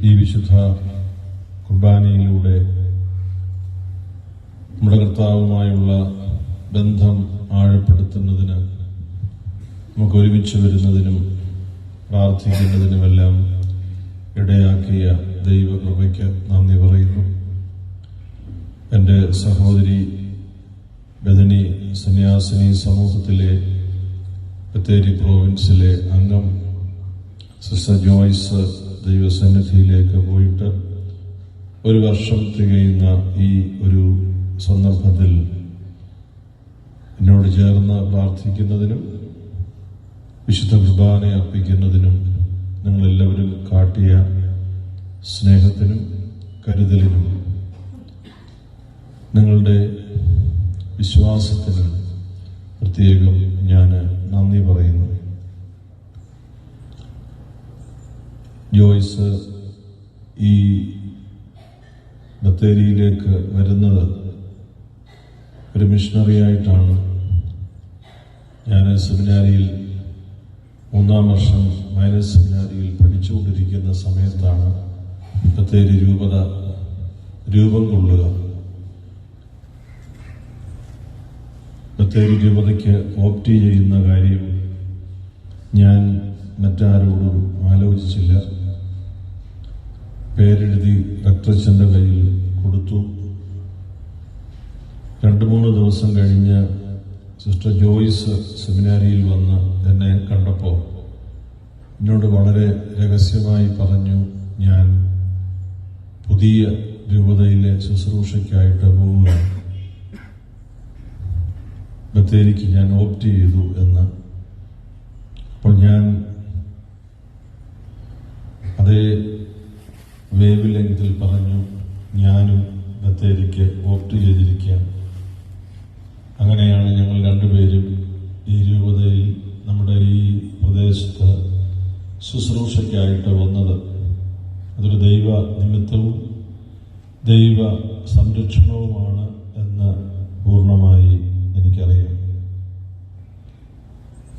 ഈ വിശുദ്ധ കുർബാനയിലൂടെ നമ്മുടെ കർത്താവുമായുള്ള ബന്ധം ആഴപ്പെടുത്തുന്നതിന് നമുക്ക് ഒരുമിച്ച് വരുന്നതിനും പ്രാർത്ഥിക്കുന്നതിനുമെല്ലാം ഇടയാക്കിയ ദൈവകൃപയ്ക്ക് നന്ദി പറയുന്നു. എൻ്റെ സഹോദരി ബദനി സന്യാസിനി സമൂഹത്തിലെ ബത്തേരി പ്രോവിൻസിലെ അംഗം സിസ്റ്റർ ജോയ്സ് ദൈവസന്നിധിയിലേക്ക് പോയിട്ട് ഒരു വർഷം തികയുന്ന ഈ ഒരു സന്ദർഭത്തിൽ എന്നോട് ചേർന്ന് പ്രാർത്ഥിക്കുന്നതിനും വിശുദ്ധ കുർബാന അർപ്പിക്കുന്നതിനും നിങ്ങളെല്ലാവരും കാട്ടിയ സ്നേഹത്തിനും കരുതലിനും നിങ്ങളുടെ വിശ്വാസത്തിനും പ്രത്യേകം ഞാൻ നന്ദി പറയുന്നു. ജോയ്സ് ഈ ബത്തേരിയിലേക്ക് വരുന്നത് ഒരു മിഷണറിയായിട്ടാണ്. ഞാൻ സെമിനാരിയിൽ 3-ാം വർഷം മൈനസ് സെമിനാരിയിൽ പഠിച്ചുകൊണ്ടിരിക്കുന്ന സമയത്താണ് ബത്തേരി രൂപത രൂപം കൊള്ളുക. ബത്തേരി രൂപതയ്ക്ക് ഓപ്റ്റ് ചെയ്യുന്ന കാര്യം ഞാൻ മറ്റാരോടും ആലോചിച്ചില്ല. പേരെഴുതി റക്തച്ചൻ്റെ കയ്യിൽ കൊടുത്തു. 2-3 ദിവസം കഴിഞ്ഞ് സിസ്റ്റർ ജോയ്സ് സെമിനാരിയിൽ വന്ന് എന്നെ കണ്ടപ്പോൾ എന്നോട് വളരെ രഹസ്യമായി പറഞ്ഞു, ഞാൻ പുതിയ രൂപതയിലെ ശുശ്രൂഷയ്ക്കായിട്ട് പോവുകയാണ്, ബത്തേരിക്ക് ഞാൻ ഓപ്റ്റ് ചെയ്തു എന്ന്. അപ്പോൾ ഞാൻ അതേ വേവ് ലെങ്തിൽ പറഞ്ഞു, ഞാനും ബത്തേരിക്ക് ഓപ്റ്റ് ചെയ്തിരിക്കുകയാണ്. അങ്ങനെയാണ് ഞങ്ങൾ രണ്ടുപേരും ഈ രൂപതയിൽ നമ്മുടെ ഈ പ്രദേശത്ത് ശുശ്രൂഷയ്ക്കായിട്ട് വന്നത്. അതൊരു ദൈവ നിമിത്തവും ദൈവ സംരക്ഷണവുമാണ് എന്ന് പൂർണ്ണമായി എനിക്കറിയാം.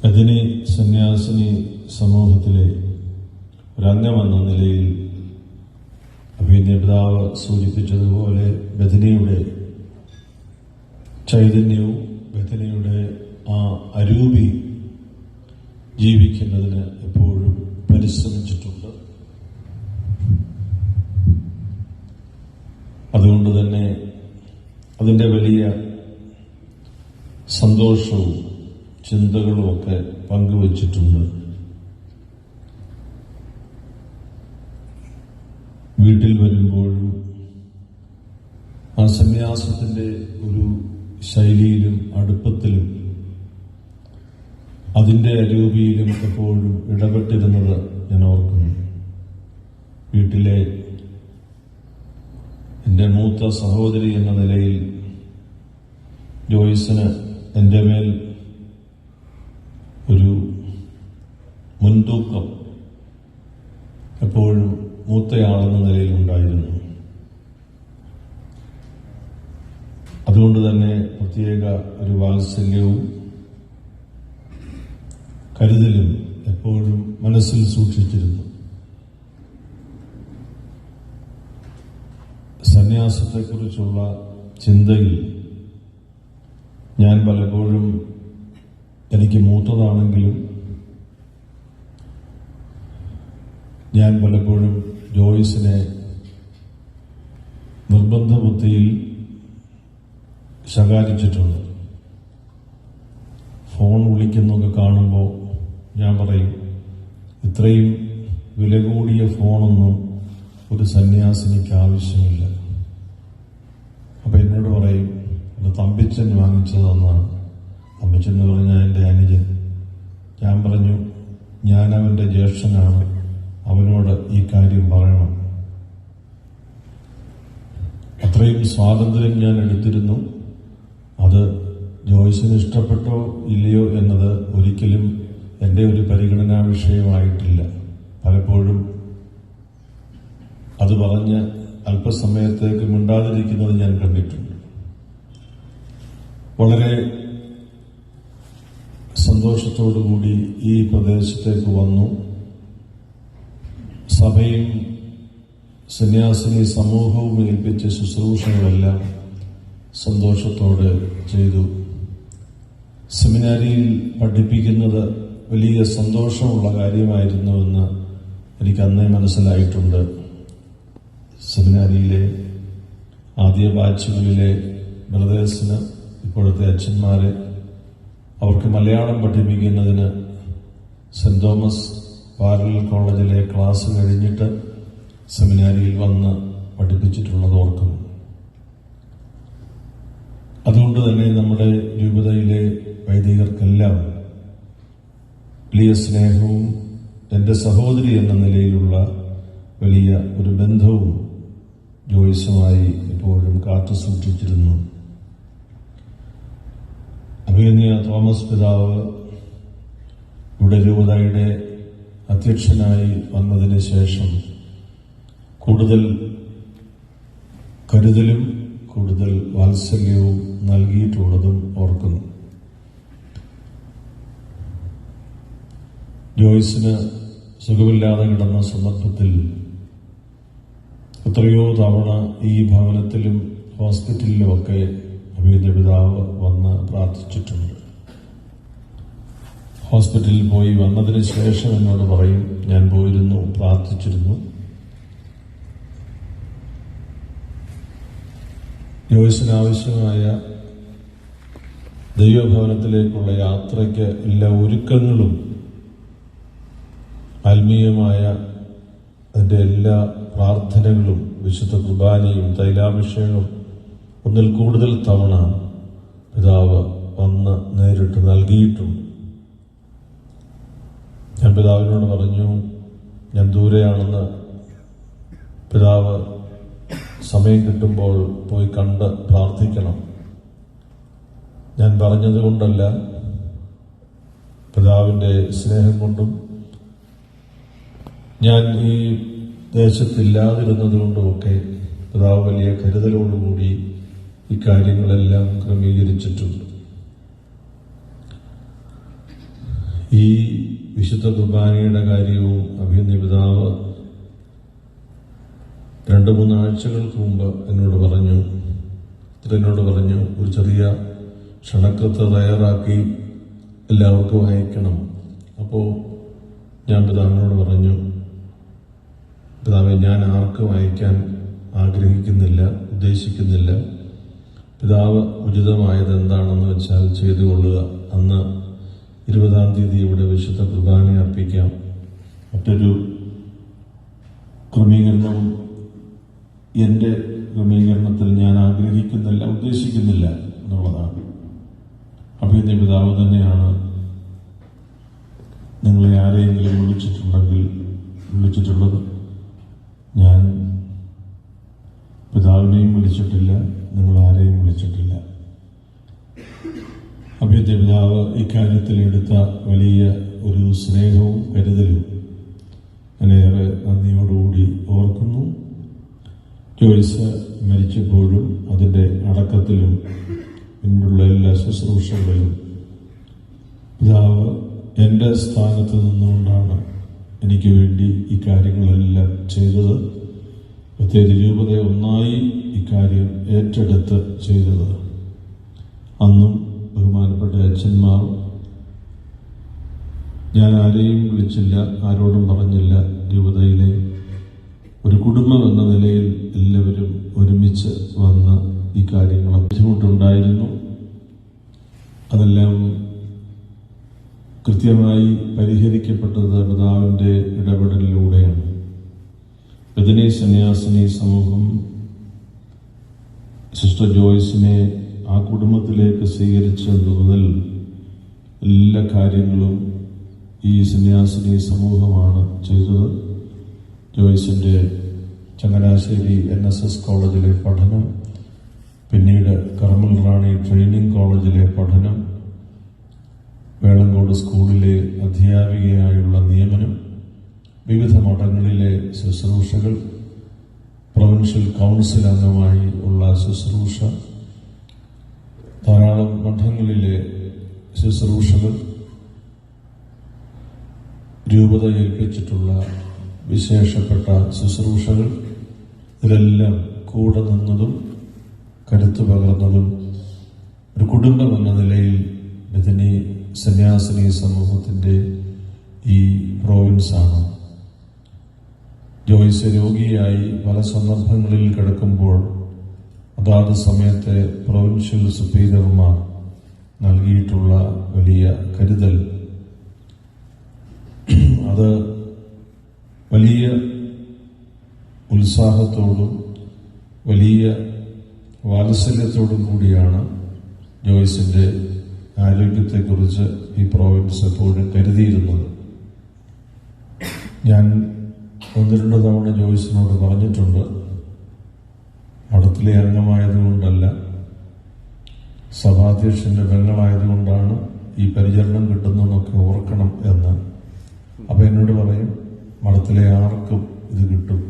ബഥനി സന്യാസിനി സമൂഹത്തിലെ ഒരംഗമെന്ന നിലയിൽ അഭിനയ പിതാവ് സൂചിപ്പിച്ചതുപോലെ ബഥനിയുടെ ചൈതന്യവും ബഥനിയുടെ ആ അരൂപി ജീവിക്കുന്നതിന് എപ്പോഴും പരിശ്രമിച്ചിട്ടുണ്ട്. അതുകൊണ്ട് തന്നെ അതിൻ്റെ വലിയ സന്തോഷവും ചിന്തകളുമൊക്കെ പങ്കുവച്ചിട്ടുണ്ട്. വീട്ടിൽ വരുമ്പോഴും ആ സന്യാസത്തിൻ്റെ ഒരു ശൈലിയിലും അടുപ്പത്തിലും അതിൻ്റെ അരൂപിയിലും എപ്പോഴും ഇടപെട്ടിരുന്നത് ഞാൻ ഓർക്കുന്നു. വീട്ടിലെ എൻ്റെ മൂത്ത സഹോദരി എന്ന നിലയിൽ ജോയ്സിന് എൻ്റെ മേൽ ഒരു മുൻതൂക്കം എപ്പോഴും മൂത്തയാളെന്ന നിലയിലുണ്ടായിരുന്നു. അതുകൊണ്ട് തന്നെ പ്രത്യേക ഒരു വാത്സല്യവും കരുതലും എപ്പോഴും മനസ്സിൽ സൂക്ഷിച്ചിരുന്നു. സന്യാസത്തെക്കുറിച്ചുള്ള ചിന്തയിൽ ഞാൻ പലപ്പോഴും എനിക്ക് മൂത്തതാണെങ്കിലും ഞാൻ പലപ്പോഴും ജോയ്സിനെ നിർബന്ധ ബുദ്ധിയിൽ ശകാരിച്ചിട്ടുണ്ട്. ഫോൺ വിളിക്കുന്നൊക്കെ കാണുമ്പോൾ ഞാൻ പറയും, ഇത്രയും വില കൂടിയ ഫോണൊന്നും ഒരു സന്യാസിനിക്ക് ആവശ്യമില്ല. അപ്പം എന്നോട് പറയും, അത് തമ്പിച്ചൻ വാങ്ങിച്ചതെന്നാണ്. തമ്പിച്ചൻ എന്ന് പറഞ്ഞാൽ എൻ്റെ അനുജൻ. ഞാൻ പറഞ്ഞു, ഞാൻ അവൻ്റെ ജ്യേഷ്ഠനാണ്, അവനോട് ഈ കാര്യം പറയണം. അത്രയും സ്വാതന്ത്ര്യം ഞാൻ എടുത്തിരുന്നു. അത് ജോയ്സിന് ഇഷ്ടപ്പെട്ടോ ഇല്ലയോ എന്നത് ഒരിക്കലും എൻ്റെ ഒരു പരിഗണനാ വിഷയമായിട്ടില്ല. പലപ്പോഴും അത് പറഞ്ഞ് അല്പസമയത്തേക്ക് മിണ്ടാതിരിക്കുന്നത് ഞാൻ കണ്ടിട്ടുണ്ട്. വളരെ സന്തോഷത്തോടുകൂടി ഈ പ്രദേശത്തേക്ക് വന്നു. സഭയും സന്യാസിനി സമൂഹവും ഏൽപ്പിച്ച ശുശ്രൂഷകളെല്ലാം സന്തോഷത്തോടെ ചെയ്തു. സെമിനാരിയിൽ പഠിപ്പിക്കുന്നത് വലിയ സന്തോഷമുള്ള കാര്യമായിരുന്നുവെന്ന് എനിക്ക് അന്നേ മനസ്സിലായിട്ടുണ്ട്. സെമിനാരിയിലെ ആദ്യ ബാച്ചുകളിലെ ബ്രദേഴ്സിന്, ഇപ്പോഴത്തെ അച്ഛന്മാരെ, അവർക്ക് മലയാളം പഠിപ്പിക്കുന്നതിന് സെന്റ് തോമസ് പാരലൽ കോളേജിലെ ക്ലാസ് കഴിഞ്ഞിട്ട് സെമിനാരിയിൽ വന്ന് പഠിപ്പിച്ചിട്ടുള്ളത് ഓർക്കുന്നു. അതുകൊണ്ട് തന്നെ നമ്മുടെ രൂപതയിലെ വൈദികർക്കെല്ലാം വലിയ സ്നേഹവും എൻ്റെ സഹോദരി എന്ന നിലയിലുള്ള വലിയ ഒരു ബന്ധവും ജോയ്സുമായി എപ്പോഴും കാത്തു സൂക്ഷിച്ചിരുന്നു. അഭിനന്ദ തോമസ് പിതാവ് ഇവിടെ രൂപതയുടെ അധ്യക്ഷനായി വന്നതിന് ശേഷം കൂടുതൽ കരുതലും കൂടുതൽ വാത്സല്യവും നൽകിയിട്ടുള്ളതും ഓർക്കുന്നു. ജോയ്സിന് സുഖമില്ലാതെ കിടന്ന സന്ദർഭത്തിൽ എത്രയോ തവണ ഈ ഭവനത്തിലും ഹോസ്പിറ്റലിലുമൊക്കെ അഭിനന്ദ പിതാവ് വന്ന് പ്രാർത്ഥിച്ചിട്ടുണ്ട്. ഹോസ്പിറ്റലിൽ പോയി വന്നതിന് ശേഷം എന്നോട് പറയും, ഞാൻ പോയിരുന്നു, പ്രാർത്ഥിച്ചിരുന്നു. ജോയ്സിന് ആവശ്യമായ ദൈവഭവനത്തിലേക്കുള്ള യാത്രയ്ക്ക് എല്ലാ ഒരുക്കങ്ങളും ആത്മീയമായ അതിൻ്റെ എല്ലാ പ്രാർത്ഥനകളും വിശുദ്ധ കുർബാനയും തൈലാഭിഷേകം ഒന്നിൽ കൂടുതൽ തവണ പിതാവ് വന്ന് നേരിട്ട് നൽകിയിട്ടുണ്ട്. ഞാൻ പിതാവിനോട് പറഞ്ഞു, ഞാൻ ദൂരെയാണെന്ന്, പിതാവ് സമയം കിട്ടുമ്പോൾ പോയി കണ്ട് പ്രാർത്ഥിക്കണം. ഞാൻ പറഞ്ഞതുകൊണ്ടല്ല, പിതാവിൻ്റെ സ്നേഹം കൊണ്ടും ഞാൻ ഈ ദേശത്തില്ലാതിരുന്നത് കൊണ്ടുമൊക്കെ പിതാവ് വലിയ കരുതലോടുകൂടി ഇക്കാര്യങ്ങളെല്ലാം ക്രമീകരിച്ചിട്ടുണ്ട്. ഈ വിശുദ്ധ കുർബാനയുടെ കാര്യവും അഭിനന്ദ പിതാവ് 2-3 ആഴ്ചകൾക്ക് മുമ്പ് എന്നോട് പറഞ്ഞു ഒരു ചെറിയ ക്ഷണക്കത്ത് തയ്യാറാക്കി എല്ലാവർക്കും അയക്കണം. അപ്പോൾ ഞാൻ പിതാവിനോട് പറഞ്ഞു, പിതാവെ, ഞാൻ ആർക്കും അയക്കാൻ ആഗ്രഹിക്കുന്നില്ല, ഉദ്ദേശിക്കുന്നില്ല. പിതാവ് ഉചിതമായത് എന്താണെന്ന് വെച്ചാൽ ചെയ്തു കൊള്ളുക. അന്ന് 20-ാം തീയതി ഇവിടെ വിശുദ്ധ കുർബാന അർപ്പിക്കാം. മറ്റൊരു ക്രമീകരണവും എൻ്റെ ക്രമീകരണത്തിൽ ഞാൻ ആഗ്രഹിക്കുന്നില്ല, ഉദ്ദേശിക്കുന്നില്ല എന്നുള്ളതാണ്. അഭിനന്ദ പിതാവ് തന്നെയാണ് നിങ്ങളെ ആരെയെങ്കിലും വിളിച്ചിട്ടുള്ളത്. ഞാൻ പിതാവിനെയും വിളിച്ചിട്ടില്ല, നിങ്ങൾ ആരെയും വിളിച്ചിട്ടില്ല. അഭിനന്ദ പിതാവ് ഇക്കാര്യത്തിൽ എടുത്ത വലിയ ഒരു സ്നേഹവും കരുതലും ഞാനേറെ നന്ദിയോടുകൂടി ഓർക്കുന്നു. ജോയ്സ് മരിച്ചപ്പോഴും അതിൻ്റെ അടക്കത്തിലും പിന്നുള്ള എല്ലാ ശുശ്രൂഷകളിലും പിതാവ് എൻ്റെ സ്ഥാനത്ത് നിന്നുകൊണ്ടാണ് എനിക്ക് വേണ്ടി ഈ കാര്യങ്ങളെല്ലാം ചെയ്തത്. പ്രത്യേക രൂപത ഒന്നായി ഇക്കാര്യം ഏറ്റെടുത്ത് ചെയ്തത്. അന്നും ബഹുമാനപ്പെട്ട അച്ഛന്മാർ, ഞാൻ ആരെയും വിളിച്ചില്ല, ആരോടും പറഞ്ഞില്ല. രൂപതയിലെ ഒരു കുടുംബം എന്ന നിലയിൽ എല്ലാവരും ഒരുമിച്ച് വന്ന് ഈ കാര്യങ്ങൾ ബുദ്ധിമുട്ടുണ്ടായിരുന്നു. അതെല്ലാം കൃത്യമായി പരിഹരിക്കപ്പെട്ടത് പിതാവിൻ്റെ ഇടപെടലിലൂടെയാണ്. ബദനി സന്യാസിനി സമൂഹം സിസ്റ്റർ ജോയ്സിനെ ആ കുടുംബത്തിലേക്ക് സ്വീകരിച്ചത് മുതൽ എല്ലാ കാര്യങ്ങളും ഈ സന്യാസിനി സമൂഹമാണ് ചെയ്തത്. ജോയ്സിൻ്റെ ചങ്ങനാശ്ശേരി NSS കോളേജിലെ പഠനം, പിന്നീട് കർമ്മൽ റാണി ട്രെയിനിങ് കോളേജിലെ പഠനം, വേളങ്കോട് സ്കൂളിലെ അധ്യാപികയായുള്ള നിയമനം, വിവിധ മഠങ്ങളിലെ ശുശ്രൂഷകൾ, പ്രൊവിൻഷ്യൽ കൗൺസിൽ അംഗമായി ഉള്ള ശുശ്രൂഷ, ധാരാളം മഠങ്ങളിലെ ശുശ്രൂഷകൾ, രൂപത ഏൽപ്പിച്ചിട്ടുള്ള വിശേഷപ്പെട്ട ശുശ്രൂഷകൾ, ഇതിലെല്ലാം കൂടെ നിന്നതും കരുത്തു പകർന്നതും ഒരു കുടുംബം എന്ന നിലയിൽ ബദനി സന്യാസിനി സമൂഹത്തിൻ്റെ ഈ പ്രോവിൻസാണ്. ജോയ്സ് രോഗിയായി പല സന്ദർഭങ്ങളിൽ കിടക്കുമ്പോൾ അതാത് സമയത്തെ പ്രൊവിൻഷ്യൽ സുപ്പീരിയർമാർ നൽകിയിട്ടുള്ള വലിയ കരുതൽ, അത് വലിയ ഉത്സാഹത്തോടും വലിയ വാത്സല്യത്തോടും കൂടിയാണ് ജോയ്സിൻ്റെ ആരോഗ്യത്തെക്കുറിച്ച് ഈ പ്രോവിൻസ് എപ്പോഴും കരുതിയിരുന്നത്. ഞാൻ 1-2 തവണ ജോയ്സിനോട് പറഞ്ഞിട്ടുണ്ട്, മഠത്തിലെ അംഗമായതുകൊണ്ടല്ല, സഭാധ്യക്ഷൻ്റെ പെങ്ങളായതുകൊണ്ടാണ് ഈ പരിചരണം കിട്ടുന്നതെന്നൊക്കെ ഓർക്കണം എന്ന്. അപ്പം എന്നോട് പറയും, മഠത്തിലെ ആർക്കും ഇത് കിട്ടും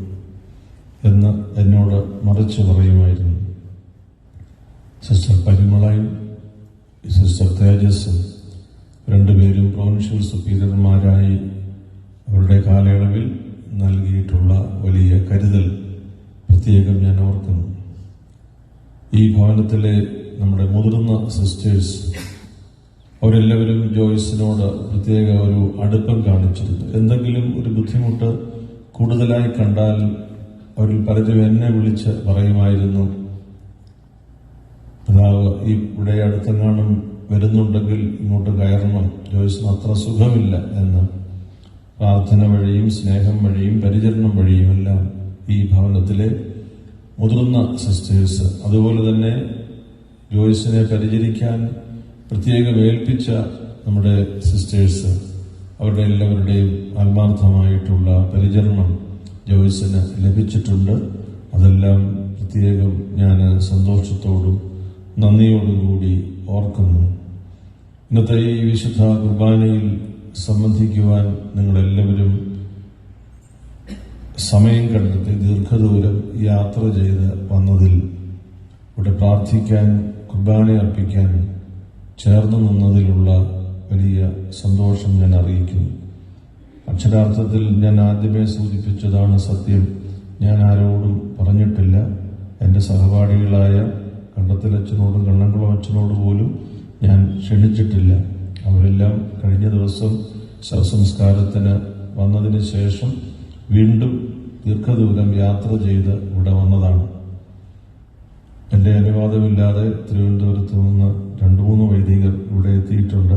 എന്ന് എന്നോട് മറിച്ച് പറയുമായിരുന്നു. സിസ്റ്റർ പരിമളയും സിസ്റ്റർ തേജസ്സും 2 പേരും പ്രൊവിൻഷ്യൽ സുപ്പീരിയർമാരായി അവരുടെ കാലയളവിൽ നൽകിയിട്ടുള്ള വലിയ കരുതൽ പ്രത്യേകം ഞാൻ ഓർക്കുന്നു. ഈ ഭവനത്തിലെ നമ്മുടെ മുതിർന്ന സിസ്റ്റേഴ്സ് അവരെല്ലാവരും ജോയ്സിനോട് പ്രത്യേക ഒരു അടുപ്പം കാണിച്ചിരുന്നു. എന്തെങ്കിലും ഒരു ബുദ്ധിമുട്ട് കൂടുതലായി കണ്ടാൽ അവരിൽ പലരും എന്നെ വിളിച്ച് പറയുമായിരുന്നു, പിതാവ് ഇവിടെ അടുത്തെങ്ങാനും വരുന്നുണ്ടെങ്കിൽ ഇങ്ങോട്ട് കയറണം, ജോയ്സിന് അത്ര സുഖമില്ല എന്ന്. പ്രാർത്ഥന വഴിയും സ്നേഹം വഴിയും പരിചരണം വഴിയുമെല്ലാം ഈ ഭവനത്തിലെ മുതിർന്ന സിസ്റ്റേഴ്സ്, അതുപോലെ തന്നെ ജോയ്സിനെ പരിചരിക്കാൻ പ്രത്യേകം ഏൽപ്പിച്ച നമ്മുടെ സിസ്റ്റേഴ്സ്, അവരുടെ എല്ലാവരുടെയും ആത്മാർത്ഥമായിട്ടുള്ള പരിചരണം ജോയ്സിന് ലഭിച്ചിട്ടുണ്ട്. അതെല്ലാം പ്രത്യേകം ഞാൻ സന്തോഷത്തോടും നന്ദിയോടും കൂടി ഓർക്കുന്നു. ഇന്നത്തെ ഈ വിശുദ്ധ കുർബാനയിൽ സംബന്ധിക്കുവാൻ നിങ്ങളെല്ലാവരും സമയം കണ്ടെത്തി ദീർഘദൂരം യാത്ര ചെയ്ത് വന്നതിൽ ഇവിടെ പ്രാർത്ഥിക്കാൻ, കുർബാന അർപ്പിക്കാൻ ചേർന്ന് നിന്നതിലുള്ള വലിയ സന്തോഷം ഞാൻ അറിയിക്കുന്നു. അക്ഷരാർത്ഥത്തിൽ ഞാൻ ആദ്യമേ സൂചിപ്പിച്ചതാണ് സത്യം. ഞാൻ ആരോടും പറഞ്ഞിട്ടില്ല. എൻ്റെ സഹപാഠികളായ കണ്ടത്തിലച്ഛനോടും കണ്ണംകുളം അച്ഛനോട് പോലും ഞാൻ ക്ഷണിച്ചിട്ടില്ല. അവരെല്ലാം കഴിഞ്ഞ ദിവസം ശവസംസ്കാരത്തിന് വന്നതിന് ശേഷം വീണ്ടും ദീർഘദൂരം യാത്ര ചെയ്ത് ഇവിടെ വന്നതാണ്. എൻ്റെ അനുവാദമില്ലാതെ തിരുവനന്തപുരത്ത് നിന്ന് 2-3 വൈദികർ ഇവിടെ എത്തിയിട്ടുണ്ട്.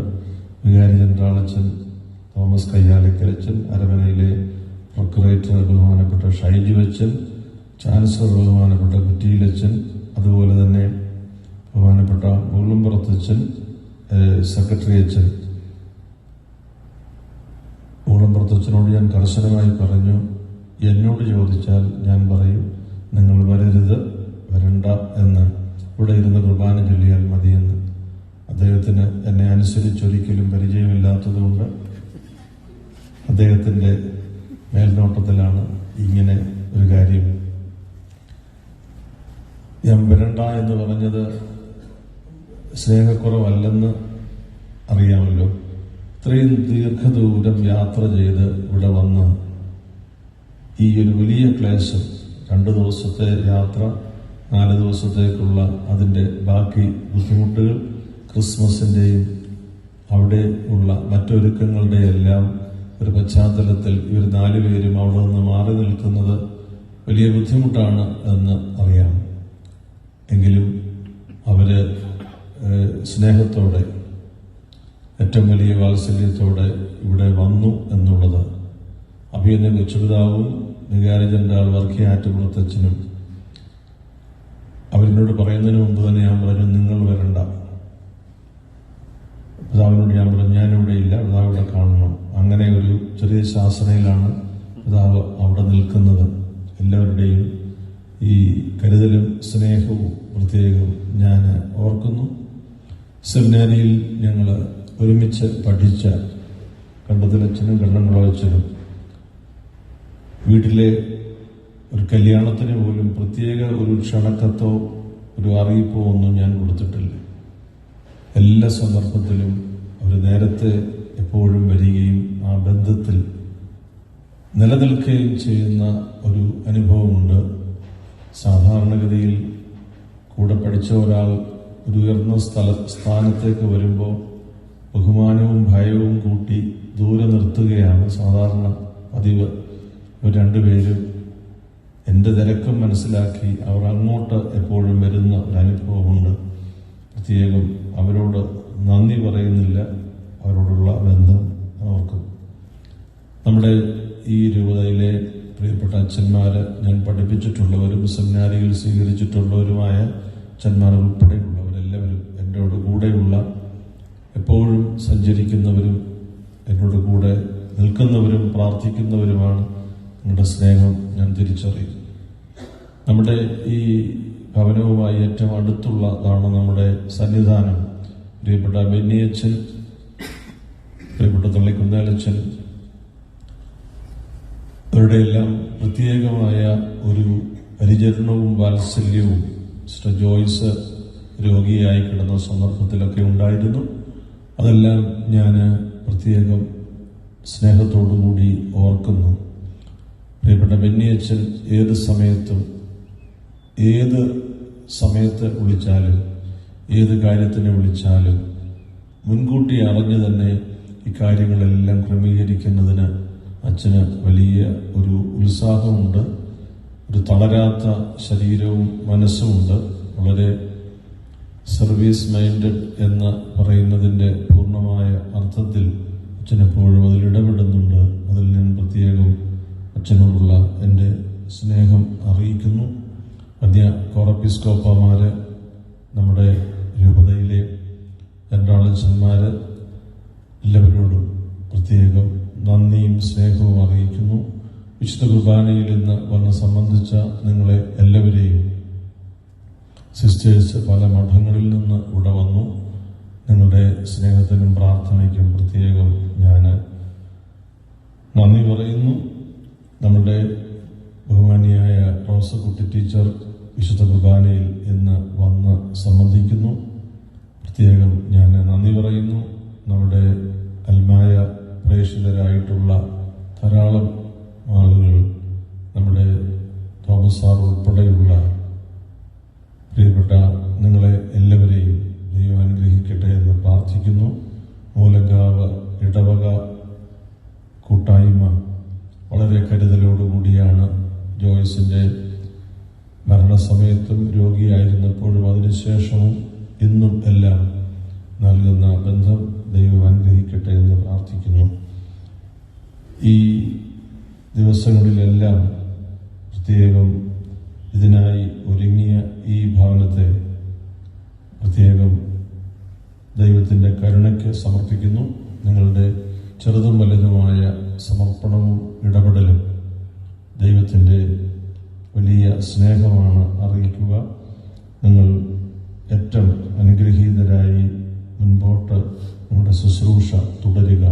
വികാരി ജനറാളച്ചൻ തോമസ് കയ്യാലക്കലച്ചൻ, അരമനയിലെ പ്രൊക്യുറേറ്റർ ബഹുമാനപ്പെട്ട ഷൈജു അച്ഛൻ, ചാൻസലർ ബഹുമാനപ്പെട്ട കുറ്റിയിലച്ചൻ, അതുപോലെ തന്നെ ബഹുമാനപ്പെട്ട മൂളമ്പുറത്തച്ഛൻ, സെക്രട്ടറി അച്ഛൻ. മൂളമ്പുറത്തച്ഛനോട് ഞാൻ കർശനമായി പറഞ്ഞു, എന്നോട് ചോദിച്ചാൽ ഞാൻ പറയും നിങ്ങൾ വരരുത്, വരണ്ട എന്ന്. ഇവിടെ ഇരുന്ന് കുർബാന ചൊല്ലിയാൽ മതിയെന്ന്. അദ്ദേഹത്തിന് എന്നെ അനുസരിച്ചൊരിക്കലും പരിചയമില്ലാത്തതുകൊണ്ട് അദ്ദേഹത്തിൻ്റെ മേൽനോട്ടത്തിലാണ് ഇങ്ങനെ ഒരു കാര്യം. ഞാൻ വരണ്ട എന്ന് പറഞ്ഞത് സ്നേഹക്കുറവല്ലെന്ന് അറിയാമല്ലോ. ഇത്രയും ദീർഘദൂരം യാത്ര ചെയ്ത് ഇവിടെ വന്ന് ഈ ഒരു വലിയ ക്ലേശം, 2 ദിവസത്തെ യാത്ര, 4 ദിവസത്തേക്കുള്ള അതിൻ്റെ ബാക്കി ബുദ്ധിമുട്ടുകൾ, ക്രിസ്മസിൻ്റെയും അവിടെ ഉള്ള മറ്റൊരുക്കങ്ങളുടെ എല്ലാം ഒരു പശ്ചാത്തലത്തിൽ ഇവർ 4 പേരും അവിടെ നിന്ന് മാറി നിൽക്കുന്നത് വലിയ ബുദ്ധിമുട്ടാണ് എന്ന് അറിയാം. എങ്കിലും അവര് സ്നേഹത്തോടെ, ഏറ്റവും വലിയ വാത്സല്യത്തോടെ ഇവിടെ വന്നു എന്നുള്ളത് അഭിയന്റെ കൊച്ചുപിതാവും വികാരി ജനറൽ വർക്കി ആറ്റുകുളത്തച്ഛനും അവരിനോട് പറയുന്നതിന് മുമ്പ് തന്നെ ഞാൻ പറഞ്ഞു, നിങ്ങൾ വരണ്ട. പിതാവിനോട് ഞാൻ പറഞ്ഞു, ഞാനിവിടെ ഇല്ല, പിതാവ് ഇവിടെ കാണണം. അങ്ങനെ ഒരു ചെറിയ ശാസനയിലാണ് പിതാവ് അവിടെ നിൽക്കുന്നത്. എല്ലാവരുടെയും ഈ കരുതലും സ്നേഹവും പ്രത്യേകം ഞാൻ ഓർക്കുന്നു. സെമിനാരിയിൽ ഞങ്ങൾ ഒരുമിച്ച് പഠിച്ച കണ്ടത്തിലച്ഛനും കണ്ണംകുളച്ചനും വീട്ടിലെ ഒരു കല്യാണത്തിന് പോലും പ്രത്യേക ഒരു ക്ഷണക്കത്തോ ഒരു അറിയിപ്പോ ഒന്നും ഞാൻ കൊടുത്തിട്ടില്ല. എല്ലാ സന്ദർഭത്തിലും അവർ നേരത്തെ എപ്പോഴും വരികയും ആ ബന്ധത്തിൽ നിലനിൽക്കുകയും ചെയ്യുന്ന ഒരു അനുഭവമുണ്ട്. സാധാരണഗതിയിൽ കൂടെ പഠിച്ച ഒരാൾ ഒരു ഉയർന്ന സ്ഥാനത്തേക്ക് വരുമ്പോൾ ബഹുമാനവും ഭയവും കൂട്ടി ദൂരെ നിർത്തുകയാണ് സാധാരണ പതിവ്. ഇവർ 2 പേരും എൻ്റെ തിരക്കം മനസ്സിലാക്കി അവർ അങ്ങോട്ട് എപ്പോഴും വരുന്ന ഒരു അനുഭവമുണ്ട്. പ്രത്യേകം അവരോട് നന്ദി പറയുന്നില്ല, അവരോടുള്ള ബന്ധം ഓർക്കും. നമ്മുടെ ഈ രൂപതയിലെ പ്രിയപ്പെട്ട അച്ഛന്മാര്, ഞാൻ പഠിപ്പിച്ചിട്ടുള്ളവരും സെമിനാരിയിൽ സ്വീകരിച്ചിട്ടുള്ളവരുമായ അച്ഛന്മാർ ഉൾപ്പെടെയുള്ളവരെല്ലാവരും എന്നോട് കൂടെയുള്ള, എപ്പോഴും സഞ്ചരിക്കുന്നവരും എന്നോട് കൂടെ നിൽക്കുന്നവരും പ്രാർത്ഥിക്കുന്നവരുമാണ്. നിങ്ങളുടെ സ്നേഹം ഞാൻ തിരിച്ചറിയുന്നു. നമ്മുടെ ഈ ഭവനവുമായി ഏറ്റവും അടുത്തുള്ളതാണ് നമ്മുടെ സന്നിധാനം. പ്രിയപ്പെട്ട ബെന്നിയച്ഛൻ, പ്രിയപ്പെട്ട തള്ളിക്കുന്നേലച്ഛൻ, അവരുടെയെല്ലാം പ്രത്യേകമായ ഒരു പരിചരണവും വാത്സല്യവും സിസ്റ്റർ ജോയ്സ് രോഗിയായി കിടന്ന സന്ദർഭത്തിലൊക്കെ ഉണ്ടായിരുന്നു. അതെല്ലാം ഞാൻ പ്രത്യേകം സ്നേഹത്തോടുകൂടി ഓർക്കുന്നു. പ്രിയപ്പെട്ട ബെന്നിയച്ഛൻ ഏത് സമയത്ത് വിളിച്ചാലും, ഏത് കാര്യത്തിന് വിളിച്ചാലും മുൻകൂട്ടി അറിഞ്ഞു തന്നെ ഈ കാര്യങ്ങളെല്ലാം ക്രമീകരിക്കുന്നതിന് അച്ഛന് വലിയ ഒരു ഉത്സാഹമുണ്ട്. ഒരു തളരാത്ത ശരീരവും മനസ്സുമുണ്ട്. വളരെ സർവീസ് മൈൻഡഡ് എന്ന് പറയുന്നതിൻ്റെ പൂർണ്ണമായ അർത്ഥത്തിൽ അച്ഛനെപ്പോഴും അതിൽ ഇടപെടുന്നുണ്ട്. അതിൽ ഞാൻ പ്രത്യേകം അച്ഛനോടുള്ള എൻ്റെ സ്നേഹം അറിയിക്കുന്നു. അന്യ കോറപ്പിസ്കോപ്പമാര്, നമ്മുടെ രൂപതയിലെ ജനറാളച്ചന്മാര്, എല്ലാവരോടും പ്രത്യേകം നന്ദിയും സ്നേഹവും അറിയിക്കുന്നു. വിശുദ്ധ കുർബാനയിൽ ഇന്ന് വന്ന് സംബന്ധിച്ച നിങ്ങളെ എല്ലാവരെയും, സിസ്റ്റേഴ്സ് പല മഠങ്ങളിൽ നിന്ന് ഇവിടെ വന്നു. നിങ്ങളുടെ സ്നേഹത്തിനും പ്രാർത്ഥനയ്ക്കും പ്രത്യേകം ഞാൻ നന്ദി പറയുന്നു. നമ്മുടെ ബഹുമാനിയായ റോസക്കുട്ടി ടീച്ചർ വിശുദ്ധ കുർബാനയിൽ ഇന്ന് വന്ന് സംബന്ധിക്കുന്നു. പ്രത്യേകം ഞാൻ നന്ദി പറയുന്നു. നമ്മുടെ അൽമായ പ്രേക്ഷിതരായിട്ടുള്ള ധാരാളം ആളുകൾ, നമ്മുടെ തോമസ് സാർ ഉൾപ്പെടെയുള്ള പ്രിയപ്പെട്ട നിങ്ങളെ എല്ലാവരെയും ദൈവം അനുഗ്രഹിക്കട്ടെ എന്ന് പ്രാർത്ഥിക്കുന്നു. മൂലങ്കാവ് ഇടവക കൂട്ടായ്മ വളരെ കരുതലോടുകൂടിയാണ് ജോയ്സിൻ്റെ മരണസമയത്തും രോഗിയായിരുന്നപ്പോഴും അതിനുശേഷവും ഇന്നും എല്ലാം നൽകുന്ന ബന്ധം ദൈവം അനുഗ്രഹിക്കട്ടെ എന്ന് പ്രാർത്ഥിക്കുന്നു. ഈ ദിവസങ്ങളിലെല്ലാം പ്രത്യേകം ഇതിനായി ഒരുങ്ങിയ ഈ ഭവനത്തെ പ്രത്യേകം ദൈവത്തിൻ്റെ കരുണയ്ക്ക് സമർപ്പിക്കുന്നു. നിങ്ങളുടെ ചെറുതും വലുതുമായ സമർപ്പണവും ഇടപെടലും ദൈവത്തിൻ്റെ വലിയ സ്നേഹമാണ് അറിയിക്കുക. നിങ്ങൾ ഏറ്റവും അനുഗ്രഹീതരായി മുൻപോട്ട് നിങ്ങളുടെ ശുശ്രൂഷ തുടരുക.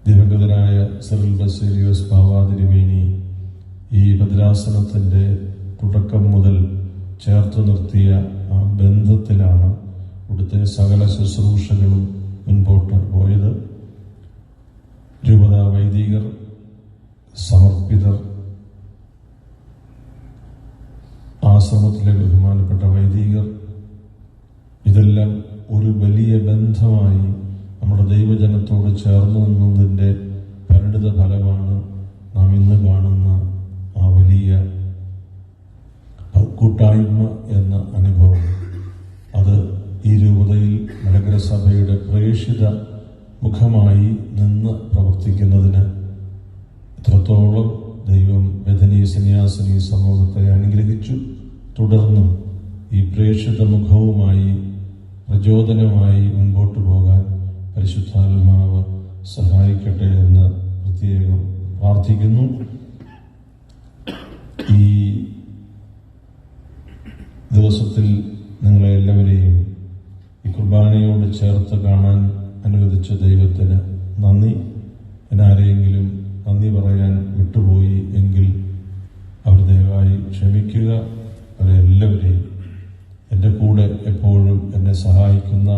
ദിവംഗതനായ സിറിൽ ബസേലിയോസ് ബാവാതിരുമേനി ഈ ഭദ്രാസനത്തിൻ്റെ തുടക്കം മുതൽ ചേർത്ത് നിർത്തിയ ആ ബന്ധത്തിലാണ് ഇവിടുത്തെ സകല ശുശ്രൂഷകളും മുൻപോട്ട് പോയത്. രൂപതാ വൈദികർ, സമർപ്പിതർ, ആശ്രമത്തിലെ ബഹുമാനപ്പെട്ട വൈദികർ, ഇതെല്ലാം ഒരു വലിയ ബന്ധമായി നമ്മുടെ ദൈവജനത്തോട് ചേർന്ന് നിന്നതിൻ്റെ പരിണിത ഫലമാണ് നാം ഇന്ന് കാണുന്ന ആ വലിയ കൂട്ടായ്മ എന്ന അനുഭവം. അത് ഈ രൂപതയിൽ മലങ്കര സഭയുടെ പ്രേക്ഷിത മുഖമായി നിന്ന് പ്രവർത്തിക്കുന്നതിന് എത്രത്തോളം ദൈവം ബഥനി സന്യാസിനി സമൂഹത്തെ അനുഗ്രഹിച്ചു. തുടർന്നും ഈ പ്രേക്ഷിത മുഖവുമായി പ്രചോദനമായി മുൻപോട്ട് പോകാൻ പരിശുദ്ധാത്മാവ് സഹായിക്കട്ടെ എന്ന് പ്രത്യേകം പ്രാർത്ഥിക്കുന്നു. ഈ ദിവസത്തിൽ നിങ്ങളെ എല്ലാവരെയും ഈ കുർബാനയോട് ചേർത്ത് കാണാൻ അനുവദിച്ച ദൈവത്തിന് നന്ദി. എന്നാരെങ്കിലും നന്ദി പറയാൻ വിട്ടുപോയി എങ്കിൽ അവർ ദയവായി ക്ഷമിക്കുക. അവരെല്ലാവരെയും, എൻ്റെ കൂടെ എപ്പോഴും എന്നെ സഹായിക്കുന്ന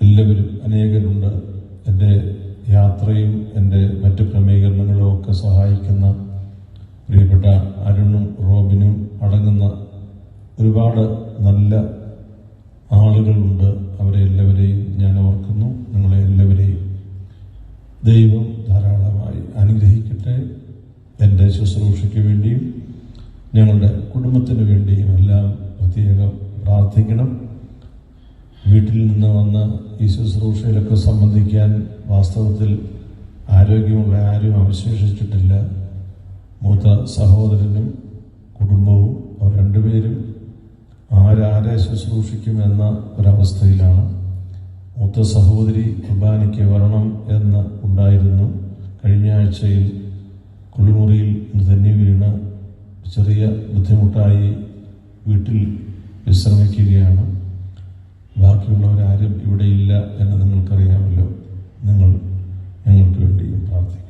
എല്ലാവരും അനേകരുണ്ട്. എൻ്റെ യാത്രയും എൻ്റെ മറ്റ് ക്രമീകരണങ്ങളും ഒക്കെ സഹായിക്കുന്ന പ്രിയപ്പെട്ട അരുണും റോബിനും അടങ്ങുന്ന ഒരുപാട് നല്ല ആളുകളുണ്ട്. അവരെ എല്ലാവരെയും ഞാൻ ഓർക്കുന്നു. നിങ്ങളെ എല്ലാവരെയും ദൈവം ധാരാളമായി അനുഗ്രഹിക്കട്ടെ. എൻ്റെ ശുശ്രൂഷയ്ക്ക് വേണ്ടിയും ഞങ്ങളുടെ കുടുംബത്തിന് വേണ്ടിയും എല്ലാം പ്രത്യേകം പ്രാർത്ഥിക്കണം. വീട്ടിൽ നിന്ന് വന്ന് ഈ ശുശ്രൂഷയിലൊക്കെ സംബന്ധിക്കാൻ വാസ്തവത്തിൽ ആരോഗ്യമുള്ള ആരും അവശേഷിച്ചിട്ടില്ല. മൂത്ത സഹോദരനും കുടുംബവും അവർ രണ്ടുപേരും ആരാരെ ശുശ്രൂഷിക്കുമെന്ന ഒരവസ്ഥയിലാണ്. മൂത്ത സഹോദരി കുർബാനയ്ക്ക് വരണം എന്ന് ഉണ്ടായിരുന്നു. കഴിഞ്ഞ ആഴ്ചയിൽ കുളിമുറിയിൽ തന്നെ വീണ് ചെറിയ ബുദ്ധിമുട്ടായി വീട്ടിൽ വിശ്രമിക്കുകയാണ്. ബാക്കിയുള്ളവരാരും ഇവിടെ ഇല്ല എന്ന് നിങ്ങൾക്കറിയാമല്ലോ. നിങ്ങൾ ഞങ്ങൾക്ക് വേണ്ടിയും പ്രാർത്ഥിക്കണം.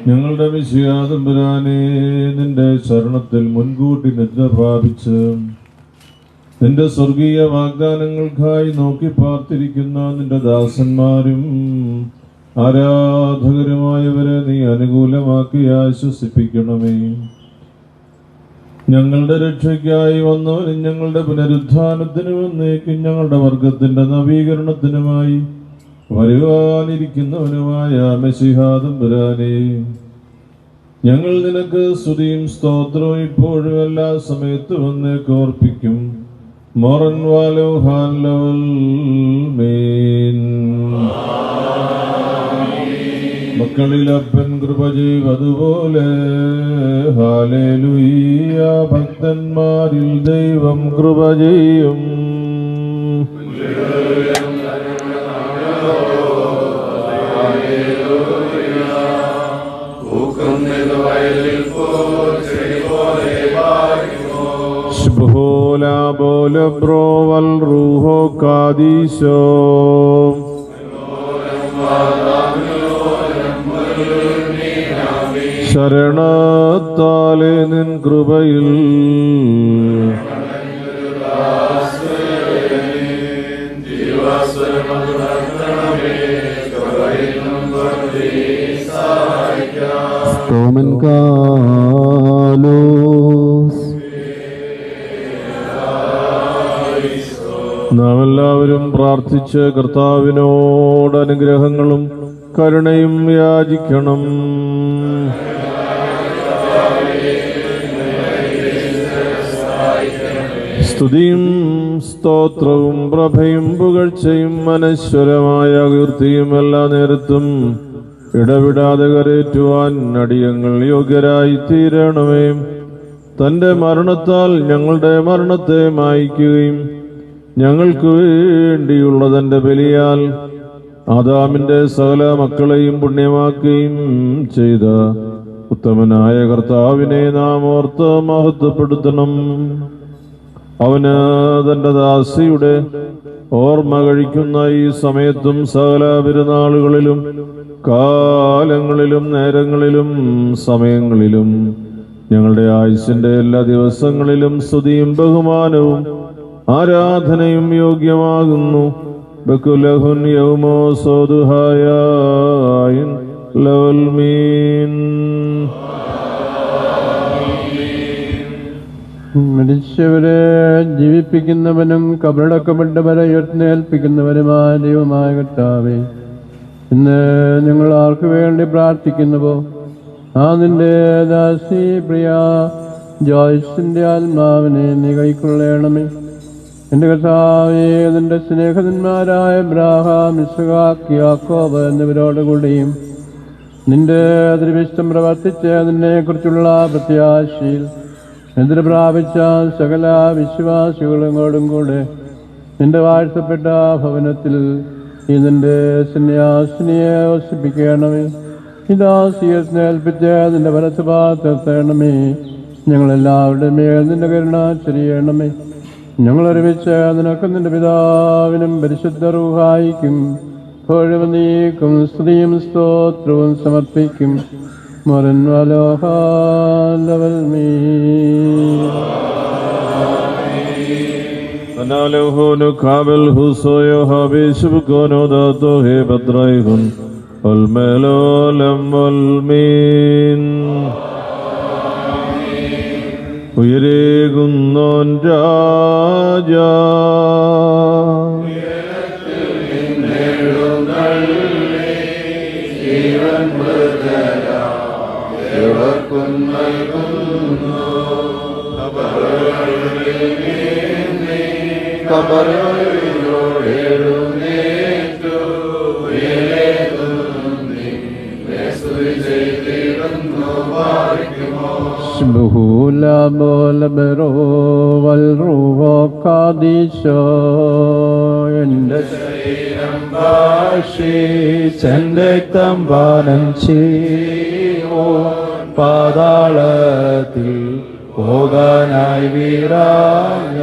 ഞങ്ങളുടെ മിശിഹാതമ്പുരാനെ, നിന്റെ ശരണത്തിൽ മുൻകൂട്ടി നിദ്ര പ്രാപിച്ച് നിന്റെ സ്വർഗീയ വാഗ്ദാനങ്ങൾക്കായി നോക്കി പാർത്തിരിക്കുന്ന നിന്റെ ദാസന്മാരും ആരാധകരുമായവരെ നീ അനുകൂലമാക്കി ആശ്വസിപ്പിക്കണമേ. ഞങ്ങളുടെ രക്ഷയ്ക്കായി വന്നവനും ഞങ്ങളുടെ പുനരുത്ഥാനത്തിനും വന്നേക്കും ഞങ്ങളുടെ വർഗത്തിന്റെ നവീകരണത്തിനുമായി വരുവാനിരിക്കുന്നവനുമായ മെശിഹാ തമ്പുരാനേ, ഞങ്ങൾ നിനക്ക് സ്തുതിയും സ്തോത്രവും ഇപ്പോഴും എല്ലാ സമയത്തും വന്നേക്ക് ഓർപ്പിക്കും. മോറൻ വാലോ ഹാൻ ലവൽ മീൻ. മക്കളിൽ അപ്പൻ കൃപ ചെയ്വതുപോലെ ഹല്ലേലൂയ. ഭക്തന്മാരിൽ ദൈവം കൃപ ചെയ്യും. ബ്രോവൽ റൂഹോ കാദീശോ. ശരണത്താലെ നിൻ കൃപയിൽ നാം എല്ലാവരും പ്രാർത്ഥിച്ച് കർത്താവിനോട് അനുഗ്രഹങ്ങളും കരുണയും യാചിക്കണം. സ്തുതിയും സ്തോത്രവും പ്രഭയും പുകഴ്ചയും അനശ്വരമായ കീർത്തിയും എല്ലാ നേരത്തും ഇടവിടാതെ കരേറ്റുവാൻ അടിയങ്ങൾ യോഗ്യരായി തീരണമേ. തന്റെ മരണത്താൽ ഞങ്ങളുടെ മരണത്തെ മായ്ക്കുകയും ഞങ്ങൾക്ക് വേണ്ടിയുള്ള തന്റെ ബലിയാൽ ആദാമിന്റെ സകല മക്കളെയും പുണ്യമാക്കുകയും ചെയ്ത ഉത്തമനായ കർത്താവിനെ നാം ഓർത്ത് മഹത്വപ്പെടുത്തണം. അവന് തന്റെ ദാസിയുടെ ഓർമ്മ കഴിക്കുന്ന ഈ സമയത്തും സകല പെരുന്നാളുകളിലും കാലങ്ങളിലും നേരങ്ങളിലും സമയങ്ങളിലും ഞങ്ങളുടെ ആയുസ്സിന്റെ എല്ലാ ദിവസങ്ങളിലും സ്തുതിയും ബഹുമാനവും ആരാധനയും യോഗ്യമാകുന്നു. ബക്കുലഹുൻ യൗമോ സോദുഹായൻ ലവൽ മീൻ. മരിച്ചവരെ ജീവിപ്പിക്കുന്നവനും കബറടക്കപ്പെട്ടവരെ ഉയർത്തേൽപ്പിക്കുന്നവനുമായ ദൈവമായ കർത്താവേ, ഇന്ന് ഞങ്ങൾ ആർക്കു വേണ്ടി പ്രാർത്ഥിക്കുന്നുവോ ആ നിന്റെ ദാസി പ്രിയ ജോയ്സിന്റെ ആത്മാവിനെ നീ കൈക്കൊള്ളണമേ. എന്റെ കർത്താവേ, നിന്റെ സ്നേഹിതന്മാരായ അബ്രാഹാം, ഇസ്ഹാക്ക്, യാക്കോബ് എന്നിവരോടുകൂടിയും നിന്റെ ദൃവിഷ്ടം പ്രവർത്തിച്ച് നിന്നെ കുറിച്ചുള്ള പ്രത്യാശയിൽ എതിർ പ്രാപിച്ച സകല വിശ്വാസികളോടും കൂടെ നിന്റെ വാഴ്ത്തപ്പെട്ട ഭവനത്തിൽ ഈ നിന്റെ സന്യാസിനിയെ വസിപ്പിക്കണമേ. ഇതാ സ്വീകരണേൽപ്പിച്ച് നിന്റെ വലത്ത് പാത്രത്തേണമേ. ഞങ്ങളെല്ലാവരുടെ മേൽ നിന്റെ കരുണ ചൊരിയണമേ. ഞങ്ങളൊരുമിച്ച് നിനക്കും നിന്റെ പിതാവിനും പരിശുദ്ധ റൂഹായിക്കും ഇപ്പോഴും നീക്കും സ്തുതിയും സ്തോത്രവും സമർപ്പിക്കും. മരൻ വലോഹാലവൽ മീ. Analehonu kabel husoyo habishub kono dato he badraihun olmelo lemolmin. ഉയരേകുന്നോൻ രാജാ Shbuhula bola bero wal ruho kadisho. Ende ശരീരം ഭാഷിച്ചെന്തം പാനം ചെയ്യോ പാതാളത്തിൽ പോകാനായി വീരാഞ്ഞ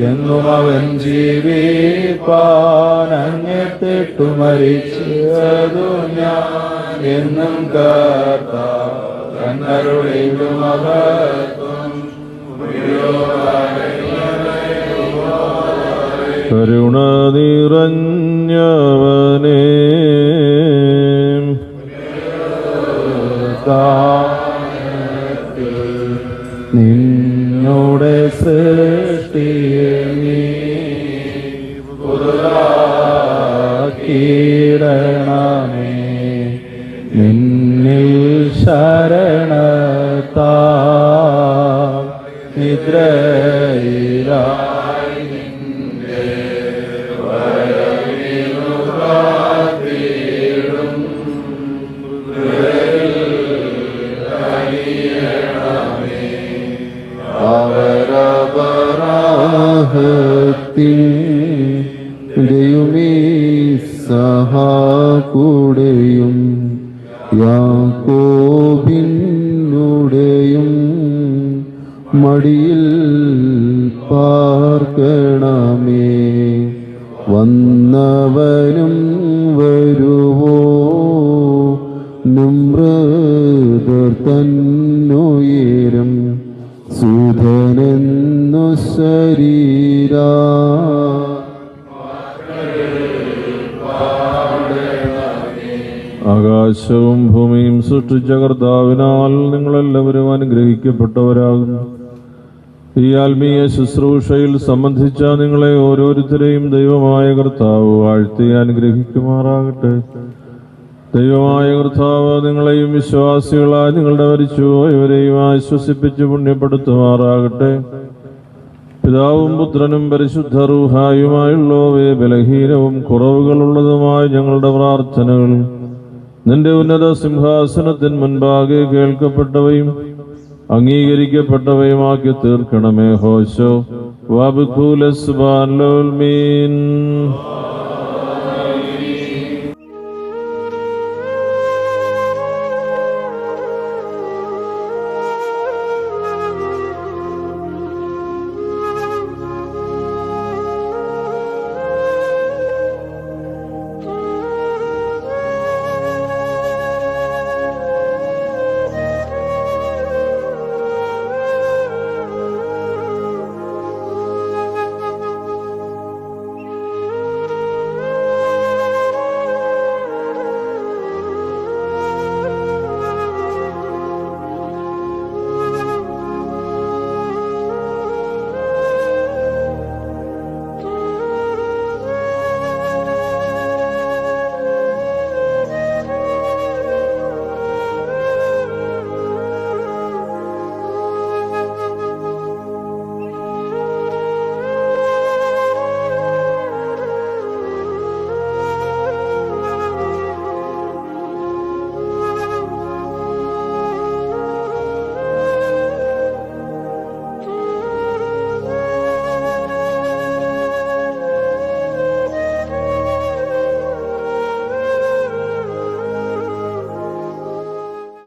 എന്നും അവൻ ജീവിപ്പാൻ അങ്ങെത്തിട്ടു മരിച്ചതു ഞാൻ എന്നും കർത്താവ് കണ്ണരുടെയും മഹത്വം കരുണ നിറഞ്ഞവനേ നീ നിന്നിൽ ശരണത്താ നിദ്രയിലായി നിന്റെ വരവിനു കാത്തിടും അവരപരാഹത്തിൻ്റെയുമീ സഹാകൂടെയും യാക്കോബിനുടെയും മടിയിൽ പാർക്കണമേ. വന്നവനും വരുവോ മൃദർ തന്നുയരും സുധനെന്നു ശരീരാ ആകാശവും ഭൂമിയും സൃഷ്ടിച്ച കർത്താവിനാൽ നിങ്ങളെല്ലാവരും അനുഗ്രഹിക്കപ്പെട്ടവരാകുന്നു. ഈ ആത്മീയ ശുശ്രൂഷയിൽ സംബന്ധിച്ച നിങ്ങളെ ഓരോരുത്തരെയും ദൈവമായ കർത്താവ് വാഴ്ത്തി അനുഗ്രഹിക്കുമാറാകട്ടെ. ദൈവമായ കർത്താവ് നിങ്ങളെയും വിശ്വാസികളായ നിങ്ങളുടെ മരിച്ചുപോയവരെയും ആശ്വസിപ്പിച്ച് പുണ്യപ്പെടുത്തുമാറാകട്ടെ. പിതാവും പുത്രനും പരിശുദ്ധ റൂഹായുമായുള്ളവയെ ബലഹീനവും കുറവുകളുള്ളതുമായ ഞങ്ങളുടെ പ്രാർത്ഥനകൾ നിന്റെ ഉന്നത സിംഹാസനത്തിന് മുൻപാകെ കേൾക്കപ്പെട്ടവയും അംഗീകരിക്കപ്പെട്ടവയുമാക്കി തീർക്കണമേ. ഹോശോ വബ്ഖുലസ്ബാൻ ലോൽമീൻ.